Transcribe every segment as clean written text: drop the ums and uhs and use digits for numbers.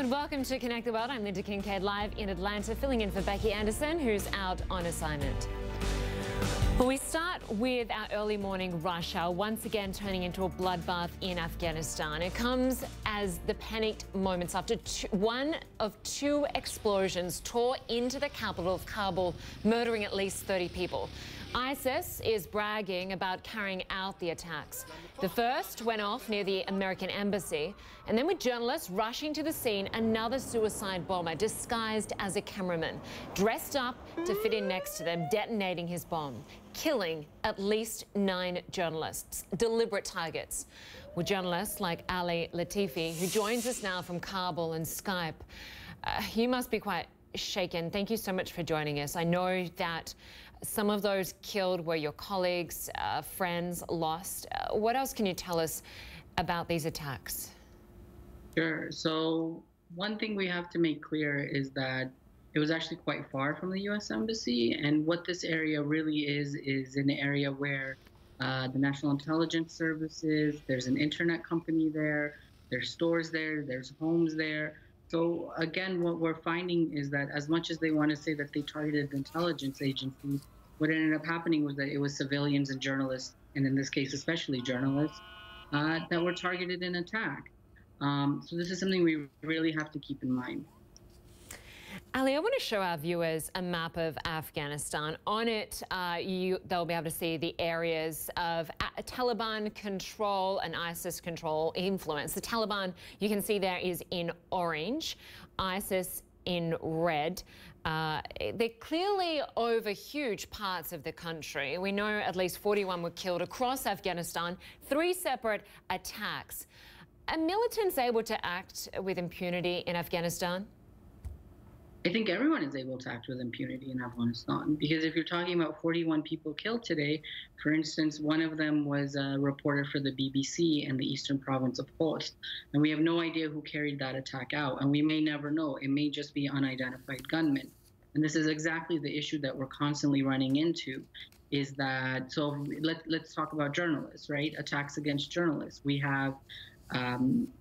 and welcome to Connect the World. I'm Linda Kincaid, live in Atlanta, filling in for Becky Anderson, who's out on assignment. Well, we start with our early morning rush hour, once again turning into a bloodbath in Afghanistan. It comes as the panicked moments after one of two explosions tore into the capital of Kabul, murdering at least 30 people. ISIS is bragging about carrying out the attacks. The first went off near the American embassy, and then with journalists rushing to the scene, another suicide bomber disguised as a cameraman, dressed up to fit in next to them, detonating his bomb, killing at least 9 journalists, deliberate targets. With journalists like April30, who joins us now from Kabul and Skype, you must be quite shaken. Thank you so much for joining us. I know that some of those killed were your colleagues, friends lost. What else can you tell us about these attacks? Sure. So one thing we have to make clear is that it was actually quite far from the U.S. Embassy. And what this area really is an area where the National Intelligence Services, there's an internet company there, there's stores there, there's homes there. So again, what we're finding is that as much as they want to say that they targeted intelligence agencies, what ended up happening was that it was civilians and journalists, and in this case, especially journalists, that were targeted in attack. So this is something we really have to keep in mind. Ali, I want to show our viewers a map of Afghanistan. On it, they'll be able to see the areas of Taliban control and ISIS control influence. The Taliban, you can see there, is in orange, ISIS in red. They're clearly over huge parts of the country. We know at least 41 were killed across Afghanistan, 3 separate attacks. Are militants able to act with impunity in Afghanistan? I think everyone is able to act with impunity in Afghanistan, because if you're talking about 41 people killed today, for instance, one of them was a reporter for the BBC in the eastern province of Khost, and we have no idea who carried that attack out, and we may never know. It may just be unidentified gunmen. And this is exactly the issue that we're constantly running into, is that, so let's talk about journalists, right? Attacks against journalists. We have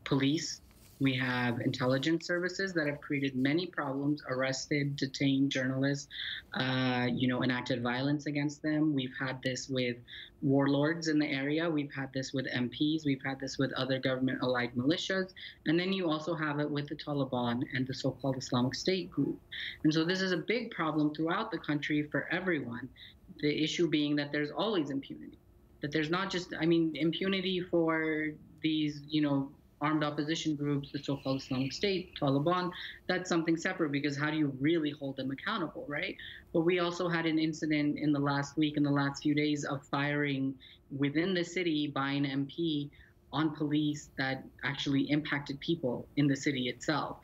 police. We have intelligence services that have created many problems, arrested, detained journalists, enacted violence against them. We've had this with warlords in the area. We've had this with MPs. We've had this with other government-allied militias. And then you also have it with the Taliban and the so-called Islamic State group. And so this is a big problem throughout the country for everyone. The issue being that there's always impunity. That there's not just, impunity for these, armed opposition groups, the so-called Islamic State, Taliban, that's something separate, because how do you really hold them accountable, right? But we also had an incident in the last week, in the last few days, of firing within the city by an MP on police that actually impacted people in the city itself.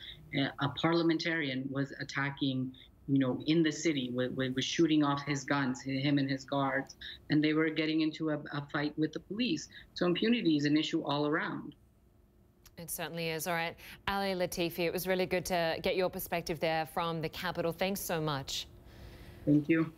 A parliamentarian was attacking, in the city, was shooting off his guns, him and his guards, and they were getting into a fight with the police. So impunity is an issue all around. It certainly is. All right, April30, it was really good to get your perspective there from the capital. Thanks so much. Thank you.